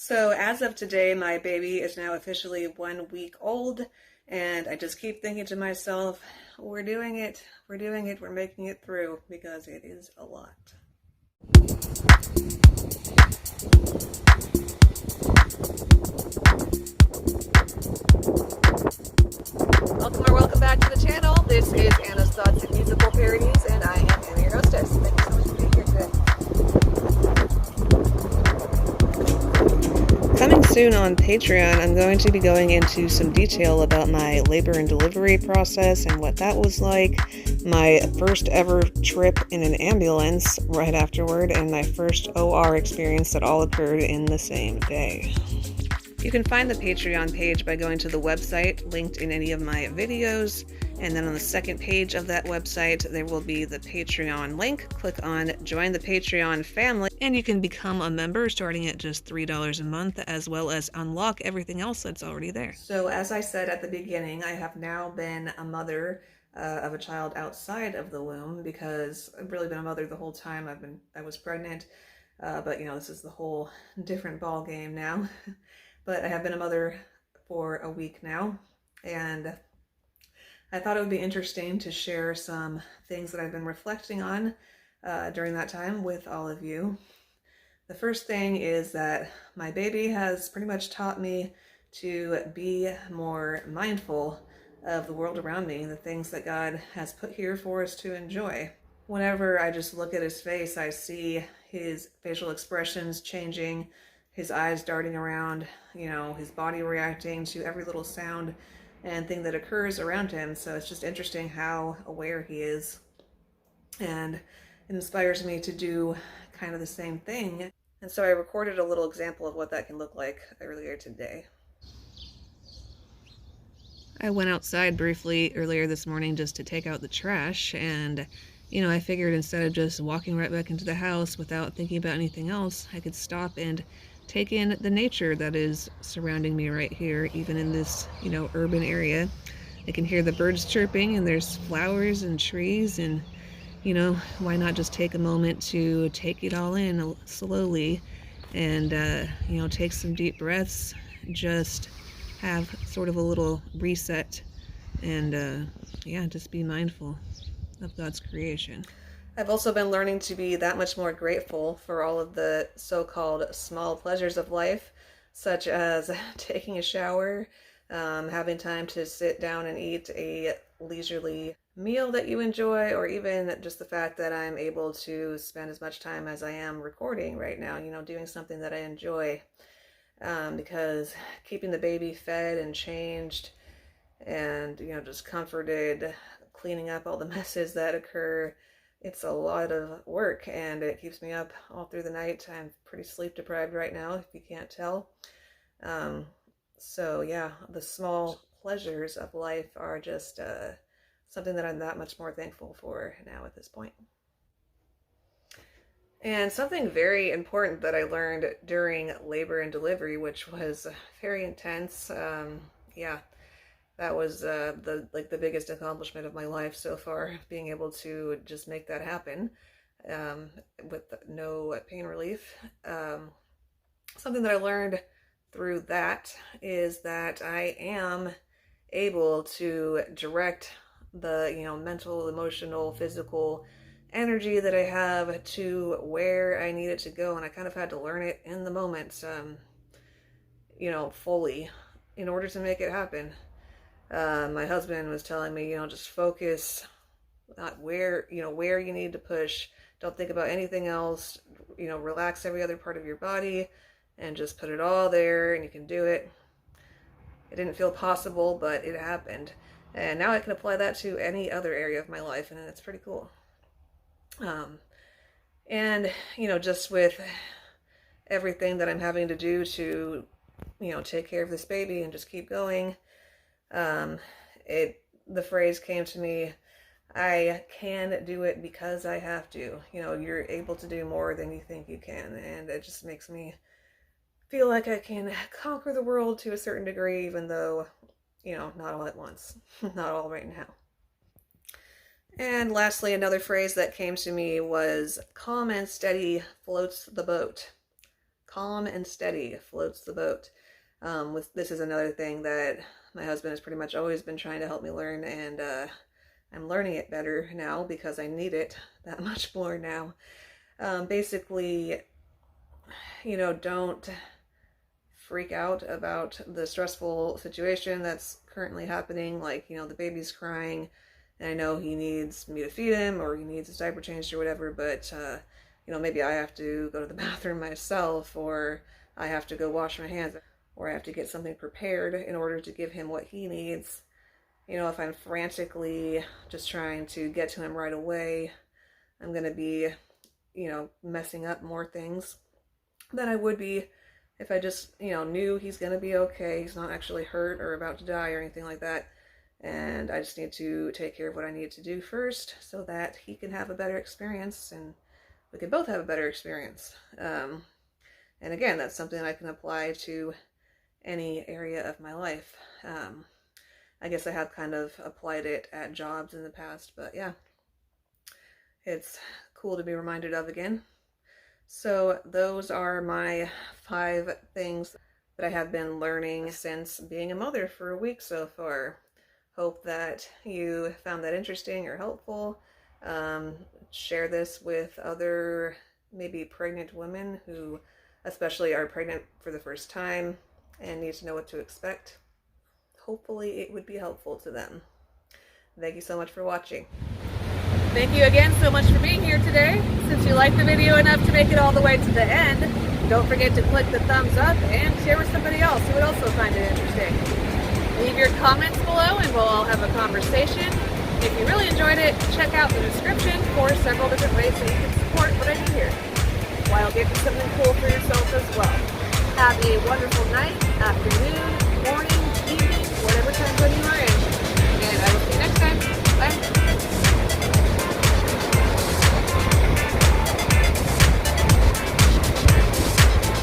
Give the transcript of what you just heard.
So as of today, my baby is now officially 1 week old, and I just keep thinking to myself, we're doing it, we're making it through, because it is a lot. Welcome back to the channel. This is Anna's Thoughts and Musical Parodies, and I am Anna, your hostess. Thank you so much for being here today. Coming soon on Patreon, I'm going to be going into some detail about my labor and delivery process and what that was like, my first ever trip in an ambulance right afterward, and my first OR experience that all occurred in the same day. You can find the Patreon page by going to the website linked in any of my videos, and then on the second page of that website there will be the Patreon link. Click on Join the Patreon Family and you can become a member starting at just $3 a month, as well as unlock everything else that's already there. So as I said at the beginning, I have now been a mother of a child outside of the womb, because I've really been a mother the whole time I was pregnant, but this is the whole different ball game now. But I have been a mother for a week now, and I thought it would be interesting to share some things that I've been reflecting on during that time with all of you. The first thing is that my baby has pretty much taught me to be more mindful of the world around me, the things that God has put here for us to enjoy. Whenever I just look at his face, I see his facial expressions changing, his eyes darting around, his body reacting to every little sound and thing that occurs around him. So it's just interesting how aware he is. And it inspires me to do kind of the same thing. And so I recorded a little example of what that can look like earlier today. I went outside briefly earlier this morning just to take out the trash, and I figured instead of just walking right back into the house without thinking about anything else, I could stop and take in the nature that is surrounding me right here, even in this, urban area. I can hear the birds chirping, and there's flowers and trees, and, why not just take a moment to take it all in slowly and, take some deep breaths, just have sort of a little reset, and, just be mindful of God's creation. I've also been learning to be that much more grateful for all of the so-called small pleasures of life, such as taking a shower, having time to sit down and eat a leisurely meal that you enjoy, or even just the fact that I'm able to spend as much time as I am recording right now, doing something that I enjoy, because keeping the baby fed and changed and, just comforted, cleaning up all the messes that occur, it's a lot of work, and it keeps me up all through the night. I'm pretty sleep deprived right now, if you can't tell. So yeah, the small pleasures of life are just something that I'm that much more thankful for now at this point. And something very important that I learned during labor and delivery, which was very intense. That was the biggest accomplishment of my life so far, being able to just make that happen with no pain relief. Something that I learned through that is that I am able to direct the mental, emotional, physical energy that I have to where I need it to go, and I kind of had to learn it in the moment, fully, in order to make it happen. My husband was telling me, just focus on where you need to push. Don't think about anything else. Relax every other part of your body and just put it all there, and you can do it. It didn't feel possible, but it happened. And now I can apply that to any other area of my life, and it's pretty cool. And, just with everything that I'm having to do to, take care of this baby and just keep going, the phrase came to me, I can do it because I have to. You're able to do more than you think you can, and it just makes me feel like I can conquer the world to a certain degree, even though, not all at once, not all right now. And lastly, another phrase that came to me was, calm and steady floats the boat. calm and steady floats the boat. This is another thing that my husband has pretty much always been trying to help me learn, and I'm learning it better now because I need it that much more now. Basically, don't freak out about the stressful situation that's currently happening. Like, the baby's crying and I know he needs me to feed him or he needs his diaper changed or whatever, but maybe I have to go to the bathroom myself, or I have to go wash my hands, or I have to get something prepared in order to give him what he needs. If I'm frantically just trying to get to him right away, I'm going to be, messing up more things than I would be if I just, knew he's going to be okay. He's not actually hurt or about to die or anything like that. And I just need to take care of what I need to do first so that he can have a better experience and we can both have a better experience. And again, that's something I can apply to any area of my life. I guess I have kind of applied it at jobs in the past, but yeah, it's cool to be reminded of again. So those are my 5 things that I have been learning since being a mother for a week so far. Hope that you found that interesting or helpful. Share this with other maybe pregnant women who especially are pregnant for the first time and need to know what to expect. Hopefully it would be helpful to them. Thank you so much for watching. Thank you again so much for being here today. Since you liked the video enough to make it all the way to the end, don't forget to click the thumbs up and share with somebody else who would also find it interesting. Leave your comments below and we'll all have a conversation. If you really enjoyed it, check out the description for several different ways that you can support what I do here, while getting something cool for yourself as well. Have a wonderful